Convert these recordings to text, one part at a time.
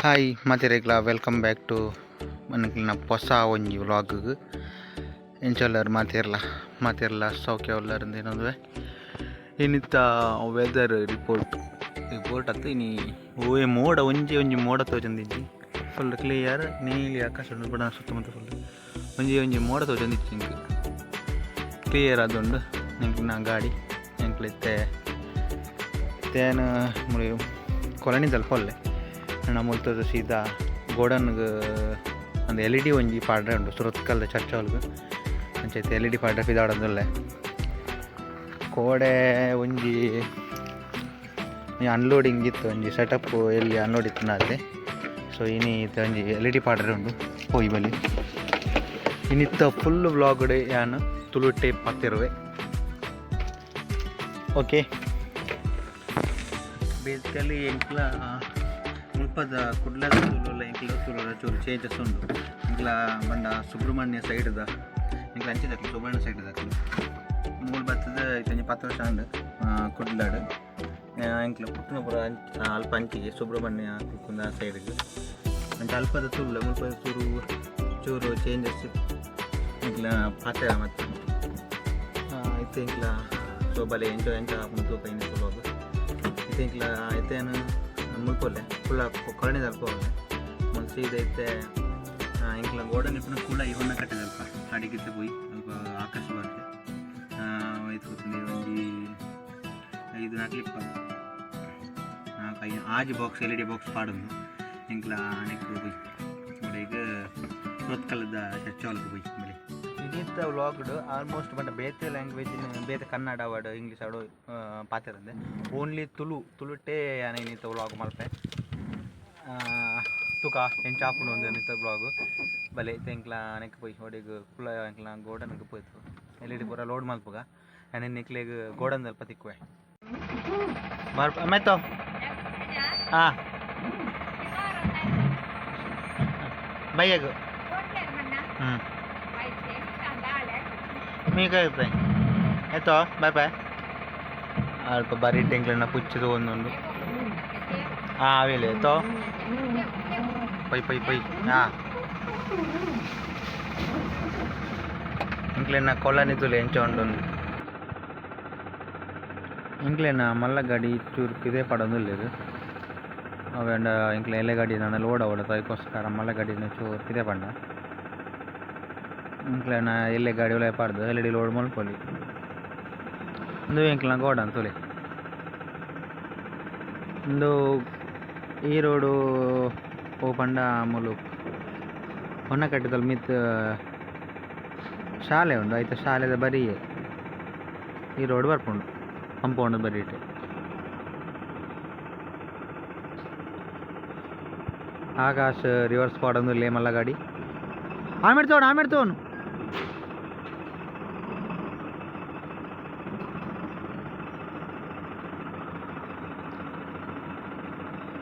hi ಮಾತಿರೆಗ್ಲ welcome back to ಮನಕ್ಲಿನ ಹೊಸ ಒಂಜಿ ವ್ಲಾಗ್ಗೆ ಎಂಚಲ್ಲರು ಮಾತಿರ್ಲ ಸೌಖ್ಯ ಉಳ್ಳಾರಿಂದ ಏನಂದ್ರೆ ಇನ್ನಿತ್ತ ವೆದರ್ ರಿಪೋರ್ಟ್ ಅತ್ತ ಇನಿ ಓಯೆ ಮೋಡ ಒಂಜಿ ಮೋಡ ತೋಜಂದಿಜ್ಜಿ ಫುಲ್ ಕ್ಲಿಯರ್ ನೀಲಿ ಆಕಾಶ ಬಡ ಸುತ್ತಮುತ್ತ ಫುಲ್ ಒಂಜಿ ಮೋಡ ತೋಜಂದಿಜ್ಜಿ ಇಂಕ್ ಕ್ಲಿಯರ್ ಆದುಂಡು ಎಂಕ್ಲಿನ ಗಾಡಿ ಎಂಕ್ಲೆತ್ತೆ ತೇನು ಮುಳಿ ಕೊಲನಿ ಸ್ವಲ್ಪ ಒಳ್ಳೆ ನಮ್ಮಲ್ತದ ಸೀದಾ ಗೋಡನ್ಗೆ ಒಂದು LED ಒಂಜಿ ಪಾಡ್ರೆ ಉಂಡು ಸುರತ್ಕಲ್ದ ಚರ್ಚ್ ಹಾಲ್ಗೆ ಅಂಚೈತೆ LED ಪಾಡ್ರೆ ಪಿದಾಡೋದಲ್ಲೇ ಕೋಡೆ ಒಂಜಿ ಅನ್ಲೋಡಿಂಗ್ ಇತ್ತು ಒಂಜಿ ಸೆಟಪ್ ಎಲ್ಲಿ ಅನ್ಲೋಡ್ ಇತ್ತು ನಾದ್ರೆ ಸೊ ಇನಿ ಇತ್ತು ಒಂಜಿ LED ಪಾಡ್ರೆ ಉಂಡು ಹೋಯ್ ಬಲಿ ಇನ್ನಿತ್ತ ಫುಲ್ ವ್ಲಾಗ್ಡ್ ಯಾನು ತುಳು ಟೇಪ್ ಪತ್ತಿರುವೆ ಓಕೆ ಬೇಸಿಕಲಿ ಎಂಕ್ಲ ಮುಲ್ಪದ ಕುಡ್ಲದ ತುಳುಲ ಎಂಕ್ಲ ತುಳುಲ ಚೂರು ಚೇಂಜಸ್ ಉಂಡು ಎಂಕ್ಲ ಬಂಡ ಸುಬ್ರಹ್ಮಣ್ಯ ಸೈಡ್ದ ಎಂಕ್ಲ ಅಂಚಿದಕ್ಲು ಸುಬ್ರಹ್ಮಣ್ಯ ಸೈಡ್ದಕ್ಲು ಮೂಲ ಬತ್ತದ ಇತ್ತಂಜಿ 10 ವರ್ಷ ಉಂಡು ಕುಡ್ಲಾಡು ಎಂಕ್ಲ ಪುತ್ತನ ಪೂರ ಅಲ್ಪ ಅಂಚಿಗೆ ಸುಬ್ರಹ್ಮಣ್ಯ ಕುಕ್ಕುಂದ ಸೈಡ್ಗೆ ಅಂಚ ಅಲ್ಪದ ತುಳು ಮುಲ್ಪದ ಚೂರು ಚೇಂಜಸ್ ಎಂಕ್ಲ ಪಾತ್ರ ಮತ್ತು ಇತ್ತು ಎಂಕ್ಲ ಸೋಬಲೆ ಎಂಚ ಮುಂತೂಕ ಇನ್ನು ಸುಲಭ ಇತ್ತು ಎಂಕ್ಲ ಐತೇನು ಮುಲ್ಪೊಲ್ಲೆ ಫುಲ್ಲ ಕೊಳಣಿ ತಲ್ಪೋಲ್ಲೆ ಒಂದು ಸೀದಾ ಐತೆ ಇಂಕ್ಲ ಗೋಡನ್ ಇಪ್ಪನ ಕೂಡ ಇವನ್ನ ಕಟ್ಟಿದೆ ಅಲ್ಪ ಅಡಿಗಿತ್ತೆ ಪೋಯಿ ಸ್ವಲ್ಪ ಆಕಾಶ ಬರ್ತದೆ ಇದು ಕೂತ್ಕೊಂಡು ಒಂಜಿ 5-4 ಕ್ಲಿಪ್ ಆಜಿ ಬಾಕ್ಸ್ LED ಬಾಕ್ಸ್ ಪಾಡೋದು ಇಂಕ್ಲ ನೆಕ್ಸ್ಟ್ ಪೋಯಿ ಈಗ ಸುರತ್ಕಲ್ದ ಚರ್ಚ್ ಹಾಲ್ಗೆ ಪೋಯಿ ಬಳಿ ಇನ್ನಿತ್ತ ವ್ಲಾಗ್ಡ್ ಆಲ್ಮೋಸ್ಟ್ ಬಂದ ಬೇತೆ ಲ್ಯಾಂಗ್ವೇಜ್ ಬೇತೆ ಕನ್ನಡ ವರ್ಡ್ ಇಂಗ್ಲೀಷ್ ಆಡು ಪಾತಿರಂದೆ ಓನ್ಲಿ ತುಳುಟೇ ಯಾನೆ ಇನ್ನಿತ್ತ ವ್ಲಾಗ್ ಮಲ್ಪೆ ತುಕ ಎಂಚ ಹಾಕೊಂಡು ಒಂದು ಇನ್ನಿತ್ತ ವ್ಲಾಗ್ ಬಲೆ ತೆಂಕ್ಲ ನೆಕ್ ಪೋಯ್ ಹೊಡಿಗೆ ಕುಲ ಎಂಕ್ಲ ಗೋಡನ್ಗೆ ಪೋಯ್ತು LED ಪೂರ ಲೋಡ್ ಮಲ್ಪುಗ ನಾನು ನಿಕ್ಲೆಗ್ ಗೋಡನ್ ಸ್ವಲ್ಪ ತಿಕ್ಕುವೆ ಆಮೇಲೆ ಹಾಂ ಬೈಯಾಗ मी काय येत येतो बाय बाय अल्प बारी टेंकलना पुच्छिद ಒಂದೊಂದು ಆವೇಲೆ येतो ಪೈ ಹಾಂ ಇಂಕ್ಲೆನ ಕೊಲ್ಲನಿ ತುಲೆ ಎಂಚ ಉಂಡೊಂದು ಇಂಕ್ಲೆನ ಮಲ್ಲ ಗಾಡಿ ಚೂರು ಪಿದೆ ಪಡೋದಿಲ್ಲ ಅವೆಂಡ ಇಂಕ್ಲೆ ಎಲೆ ಗಾಡಿ ನಾನು ಲೋಡ್ ಅವಡತ ಅದಕ್ಕೋಸ್ಕರ ಮಲ್ಲ ಗಾಡಿನ ಚೂರು ಪಿದೆ ಪಂಡ ಇಂಕ್ಲೆನ ಎಲ್ಲೆ ಗಾಡಿ ಒಳ್ಳೆ ಪಾಡ್ದು LED ಲೋಡ್ ಮಲ್ಪೊಲಿ ಒಂದು ಇಂಕ್ಲೆನ ಗೋಡ ಅಂತೊಲಿ ಒಂದು ಈ ರೋಡು ಓ ಪಂಡ ಮುಲು ಹೊನ್ನ ಕಟ್ಟಿದಲ್ಲಿ ಮಿತ್ ಶಾಲೆ ಉಂಡು ಆಯ್ತು ಶಾಲೆದ ಬರಿಯೇ ಈ ರೋಡ್ ಬರ್ಪುಂಡು ಕಂಪೌಂಡ್ ಬರೀಟೆ ಆಕಾಶ ರಿವರ್ಸ್ ಪಾಡೊಂದು ಲೇ ಮಲ್ಲ ಗಾಡಿ ಆಮೇಡ್ತೋನು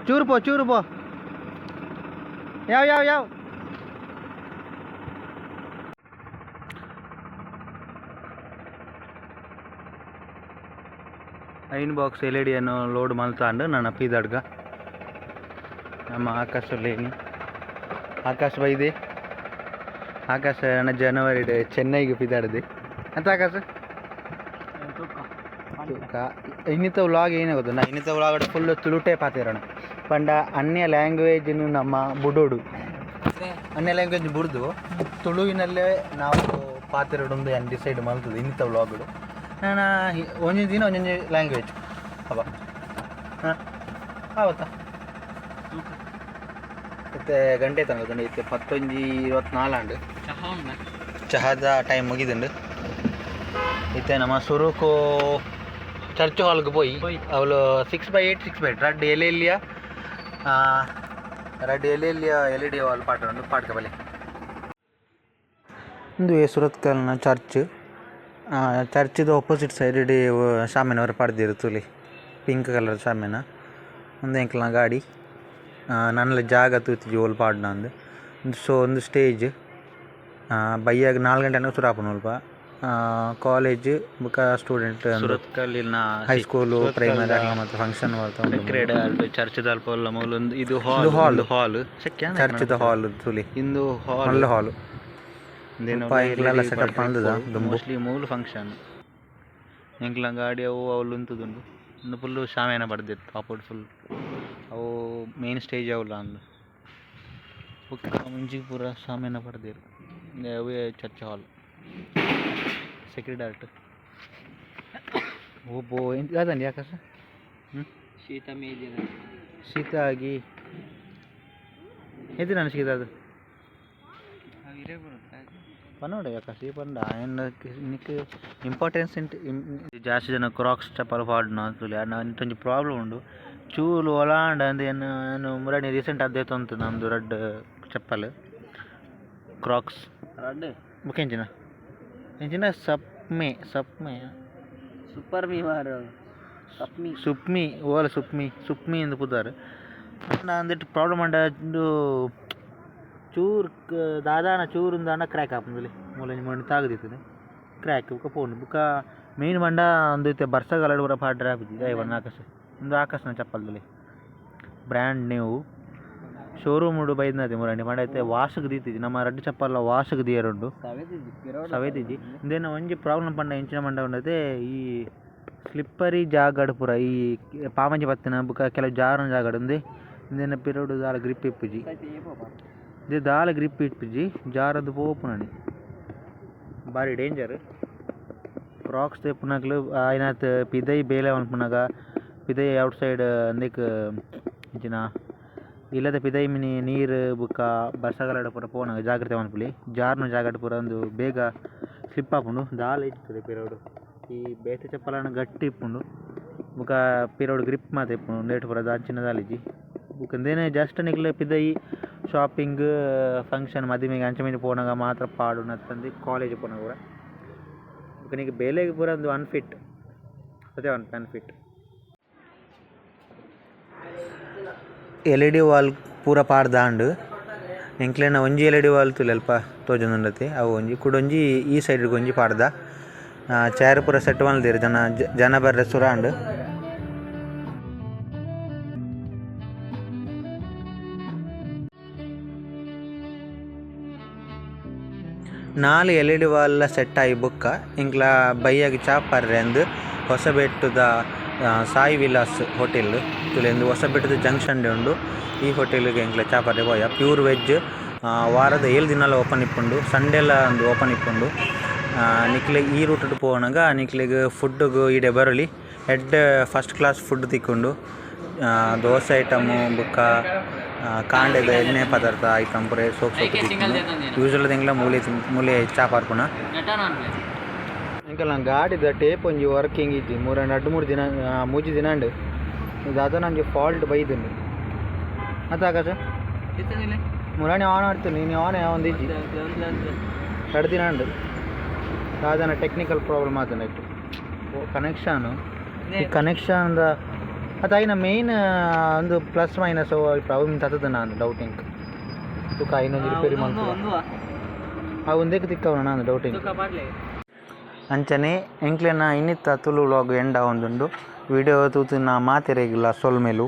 ಚೂರು ಪೋ ಯಾವ ಐನ್ ಬಾಕ್ಸ್ LED ಅನ್ನು ಲೋಡ್ ಮಲ್ತಾಂಡು ನಾನು ಅಪ್ಪಿದಡ್ಗ ನಮ್ಮ ಆಕಾಶಲೇನಿ ಆಕಾಶ ಬೈದೆ ಆಕಾಶ ನನ್ನ ಜನವರಿ ಚೆನ್ನೈಗೆ ಪಿದಾಡಿದೆ ಅಂತ ಆಕಾಶ ಇನ್ನಿತ ವ್ಲಾಗ್ ಏನೇ ಗೊತ್ತು ನಾ ಇನ್ನಿತ ವ್ಲಾಗ್ ಫುಲ್ ತುಳುಟೇ ಪಾತಿರೋಣ ಪಂಡ ಅನ್ಯ ಲ್ಯಾಂಗ್ವೇಜ್ನು ನಮ್ಮ ಬುಡೋಡು ಅನ್ಯ ಲ್ಯಾಂಗ್ವೇಜ್ ಬುಡ್ದು ತುಳುವಿನಲ್ಲೇ ನಾವು ಪಾತಿರೋಡೊಂದು ಏನು ಡಿಸೈಡ್ ಮಾಡ್ತದೆ ಇನ್ನಿತ ವ್ಲಾಗ್ಡು ನಾನು ಒಂದೊಂದು ದಿನ ಒಂದೊಂದು ಲ್ಯಾಂಗ್ವೇಜ್ ಅವ ಹಾಂ ಆವತ್ತಾ ಮತ್ತೆ ಗಂಟೆ ತಂಗದುಂಡು ಇತ್ತೆ 11:24 ಚಹಾದ ಟೈಮ್ ಮುಗಿದುಂಡು ಇತ್ತೆ ನಮ್ಮ ಸುರುಕು ಚರ್ಚ್ ಹಾಲ್ಗೆ ಪೋಯಿ ಅವಳು 6x8 ರಡ್ಡು ಎಲೆಲ್ಲಿಯ LED ವಾಲ್ ಪಾಟೊಂಡು ಪಾಡ್ಕ ಬಲೆ ಇಂದು ಸುರತ್ಕಲ್ನ ಚರ್ಚ್ದ ಆಪೋಸಿಟ್ ಸೈಡ್ ಶಾಮಿನವರು ಪಡೆದಿರುತ್ತಲಿ ಪಿಂಕ್ ಕಲರ್ ಶಾಮಿನ ಒಂದು ಎಂಕ್ಲ ಗಾಡಿ ನನ್ನ ಜಾಗ ತೂತಿಜಿ ಓಲ್ ಪಾಡ್ನ ಅಂದು ಸೊ ಒಂದು ಸ್ಟೇಜ್ ಬೈಯಾಗ 4 ಗಂಟೆ ಸುರಾಪನ ಅಲ್ಪ ಕಾಲೇಜ್ ಬುಕ್ಕ ಸ್ಟೂಡೆಂಟ್ ಸುರತ್ಕಲ್ಲಿನ ಹೈಸ್ಕೂಲು ಪ್ರೈಮರಿ ಅಲ್ಲ ಮತ್ತು ಫಂಕ್ಷನ್ ಬರ್ತಾವೆ ಚರ್ಚ್ ದಲ್ಪ ಮೂಲೊಂದು ಇದು ಹಾಲ್ ಹಾಲ್ ಚರ್ಚ್ದ ಹಾಲ್ ತುಲಿ ಇಂದು ಹಾಲ್ ಹಾಲ್ ಸೆಟಪ್ ಅಂದದ ಮೋಸ್ಟ್ಲಿ ಮೂಲ ಫಂಕ್ಷನ್ ಎಂಕ್ಲ ಗಾಡಿ ಅವು ಅವಳು ಉಂತುದುಂಡು ಇನ್ನು ಫುಲ್ಲು ಶಾಮೇನ ಬಡ್ದಿತ್ತು ಅಪೋಟ್ ಫುಲ್ ಅವು ಮೇನ್ ಸ್ಟೇಜ್ ಅವಲ್ಲ ಅಂದು ಬುಕ್ಕ ಮುಂಜಿಗೆ ಪೂರ ಶಾಮೇನ ಪಡ್ದಿರು ಅವೇ ಚರ್ಚ್ ಹಾಲ್ ಸೆಕ್ರೆಟರಿ ಆರ್ಟ್ ಓಬೋ ಎಂತ ಅದಂడి ಆಕಾಶ ಶೀತ ಆಗಿ ಎದ್ದು ನಾನು ಶೀತ ಅದು ಪನ್ನೋಡ ಆಕಾಶ ಈ ಪಂಡ ನಿಕ್ಕೆ ಇಂಪಾರ್ಟೆನ್ಸ್ ಜಾಸ್ತಿ ಜನ ಕ್ರಾಕ್ಸ್ ಚಪ್ಪಲ್ ಪಾಡ್ನ ಅಂತೇಳಿ ಒಂಚೂರು ಪ್ರಾಬ್ಲಮ್ ಉಂಡು ಚೂಲು ಒಲಾಂಡ ಅಂದು ನಾನು ಮುರಾಣಿ ರೀಸೆಂಟ್ ಅದೇ ತೊಂತು ನಮ್ಮದು ರೆಡ್ ಚಪ್ಪಲ್ ಕ್ರಾಕ್ಸ್ ಬುಕ್ಕೆಂಚಿನ ಎಂಚಿನ ಸಪ್ಮೆ ಸೂಪರ್ ಮೀ ಮಾರು ಸುಪ್ಮಿ ಓಲ ಸುಪ್ಮಿ ಎಂದು ಪುದಾರು ಅಂದಿಟ್ಟು ಪ್ರಾಬ್ಲಮ್ ಅಂಡ ಚೂರು ದಾದಾನ ಚೂರಿಂದ ಕ್ರ್ಯಾಕ್ ಆಪಂದಲ್ಲಿ ಮೂಲ ಮಣ್ಣು ತಾಗದಿರ್ತದೆ ಕ್ರ್ಯಾಕ್ ಬುಕ್ಕ ಪೋಂಡು ಬುಕ್ಕ ಮೇನ್ ಮಂಡ ಒಂದು ಬರ್ಸಗಾಲ ಪೂರ ಪಾಡ್ರೆ ಆಪಿದ್ದೆ ಐವನ್ನ ಆಕಾಶ ಒಂದು ಆಕಾಶನ ಚಪ್ಪಲ್ದಲ್ಲಿ ಬ್ರ್ಯಾಂಡ್ ನ್ಯೂ ಶೋರೂಮ್ ಬೈದ್ನತಿ ಮುರಂಡಿ ಮಾಡೈತೆ ವಾಶಕ್ಕೆ ದೀತಿದ್ದಿ ನಮ್ಮ ರೆಡ್ ಚಪ್ಪಲ್ಲ ವಾಶಕ್ಕೆ ದಿಯರುಂಡು ಸವೇದಿದ್ದಿ ಇಂದೇನು ಒಂಜಿ ಪ್ರಾಬ್ಲಮ್ ಪಂಡ ಇಂಚಿನ ಮಂಡ ಉಂಡತೆ ಈ ಸ್ಲಿಪ್ಪರಿ ಜಾಗಡ್ ಪೂರ ಈ ಪಾಮಂಜಿ ಪತ್ತಿನ ಬುಕ್ಕ ಕೆಲವು ಜಾರನ ಜಾಗಡ್ ಉಂದೆ ಇಂದೇನ ಪಿರೋಡು ದಾಲ ಗ್ರಿಪ್ ಇಪ್ಪುಜಿ ಇದು ದಾಲ ಗ್ರಿಪ್ ಇಟ್ಪಿಜಿ ಜಾರದು ಪೋಪುನನಿ ಭಾರಿ ಡೇಂಜರ್ ಕ್ರಾಕ್ಸ್ ತೆಪ್ಪುನಕ್ಲು ಆಯ್ನಾತ್ ಪಿದೈ ಬೇಲೆ ಅನ್ಪುನಾಗ ಪಿದೈ ಔಟ್ ಸೈಡ್ ಅಂದೇಕ್ ಇಂಚಿನ ಇಲ್ಲದ ಪಿದೈ ಮಿನಿ ನೀರು ಬುಕ್ಕ ಬರ್ಸಗಾಲ ಪೂರ ಪೋನಾಗ ಜಾಗ್ರತೆ ಅನ್ಪುಲಿ ಜಾರ್ನ ಜಾಗಡ್ ಪೂರ ಒಂದು ಬೇಗ ಸ್ಲಿಪ್ ಆಪುಂಡು ದಾಲ ಇರ್ತದೆ ಪಿರೋಡು ಈ ಬೇತೆ ಚಪ್ಪಲನ್ನು ಗಟ್ಟಿ ಇಪ್ಪುಂಡು ಬುಕ್ಕ ಪಿರೋಡು ಗ್ರಿಪ್ ಮಾತ ಇಪ್ಪುಂಡು ನೇಟ್ ಪೂರ ದಾಂಚಿನ ದಾಲಿಜಿ ಬುಕ್ಕ ಇಂದೇನೆ ಜಸ್ಟ್ ನಿಕ್ಲೆ ಪಿದೈ ಶಾಪಿಂಗ್ ಫಂಕ್ಷನ್ ಮದುವೆಗೆ ಅಂಚೆ ಮೇಲೆ ಪೋನಾಗ ಮಾತ್ರ ಪಾಡು ನತ್ತಂದು ಕಾಲೇಜ್ ಪೋನಾಗ ಪೂರ ಬುಕ್ಕ ನಿಮಗೆ ಬೇಲೆಗೆ ಪೂರ ಒಂದು ಅನ್ಫಿಟ್ ಅದೇ ಅನ್ಫಿಟ್ LED ವಾಲ್ ಪೂರ ಪಾಡ್ದಾಂಡು ಎಂಕ್ಲೆನ ಒಂಜಿ LED ವಾಲ್ ತುಲೆಲ್ಪ ತೋಜೊಂದುಂಡತೆ ಅವು ಒಂಜಿ ಕುಡೊಂಜಿ ಈ ಸೈಡ್ಗೆ ಒಂಜಿ ಪಾಡ್ದ ಚೇರ್ ಪೂರ ಸೆಟ್ ಮಲ್ದೆರ್ ಜನ ಬರ್ರೆ ಸುರಾಂಡ್ ನಾಲ್ LED ವಾಲ್ ಸೆಟ್ ಆಗಿ ಬುಕ್ಕ ಇಂಕ್ಲ ಬೈಯಾಗಿ ಚಾಪರ್ರೆ ಅಂದು ಹೊಸಬೆಟ್ಟುದ ಸಾಯಿ ವಿಲಾಸ್ ಹೋಟೆಲ್ ತುಲೆಂದು ಹೊಸಬೆಟ್ಟದ ಜಂಕ್ಷನ್ ಉಂಡು ಈ ಹೋಟೆಲ್ಗೆ ಇಂಕ್ಲ ಚಾಪರ್ರೆ ಪೋಯ ಪ್ಯೂರ್ ವೆಜ್ ವಾರದ 7 ದಿನಾಲ ಓಪನ್ ಇಪ್ಪುಂಡು ಸಂಡೆಲ್ಲ ಒಂದು ಓಪನ್ ಇಪ್ಪುಂಡು ನಿಕ್ಲೆಗ್ ಈ ರೂಟ್ ಪೋನಾಗ ನಿಕ್ಲೆಗ್ ಫುಡ್ಡುಗು ಈಡೆ ಬರಲಿ ಹೆಡ್ ಫಸ್ಟ್ ಕ್ಲಾಸ್ ಫುಡ್ ತಿಕ್ಕೊಂಡು ದೋಸೆ ಐಟಮು ಬುಕ್ಕ ಕಾಂಡೆದ ಎಣ್ಣೆ ಪದಾರ್ಥ ಐಟಮ್ ಪೂರ ಸೋಪ್ ಯೂಶ್ವಲ್ ತಿಂಗ್ಲ ಮೂಲೆ ಚಾಪಾರ್ಪುನ ಇಂಕಲ್ ನಾನು ಗಾಡಿದ ಟೇಪ್ ಒಂಜಿ ವರ್ಕಿಂಗ್ ಇಜ್ಜಿ ಮೂಜಿ ದಿನ ಅಂಡು ಇದು ಅದು ನನಗೆ ಫಾಲ್ಟ್ ಬೈದು ಮತ್ತೆ ಆಕಾಶ ಮುರಾಣಿ ಆನ್ ಆಡ್ತೀನಿ ನೀನು ಆನ್ ಒಂದು ಇಜ್ಜಿ 2 ದಿನ ಅಂಡು ಯಾವ್ದಾನ ಟೆಕ್ನಿಕಲ್ ಪ್ರಾಬ್ಲಮ್ ಆತನ ಇಟ್ಟು ಕನೆಕ್ಷನು ಈ ಕನೆಕ್ಷನ್ ಅದು ಐನ ಮೇಯ್ನ್ ಒಂದು ಪ್ಲಸ್ ಮೈನಸ್ ಪ್ರಾಬ್ಲಮ್ ತತ್ತದ ನಾನು ಡೌಟಿಂಗ್ ತುಕ ಐನೊಂದು ರಿಪೇರಿ ಮಾಡ್ಕೊಂಡು ಆ ಒಂದೇಕ್ಕೆ ತಿಕ್ಕವನ ನಾನು ಡೌಟಿಂಗ್ ಅಂಚನೆ ಎಂಕ್ಲೆನ ಇನ್ನಿತ್ತ ತುಳು ವ್ಲಾಗ್ ಎಂಡ ಒಂದುಂಡು ವಿಡಿಯೋ ತೂತಿನ ಮಾತೆರೆಗಿಲ್ಲ ಸೊಲ್ಮೆಲು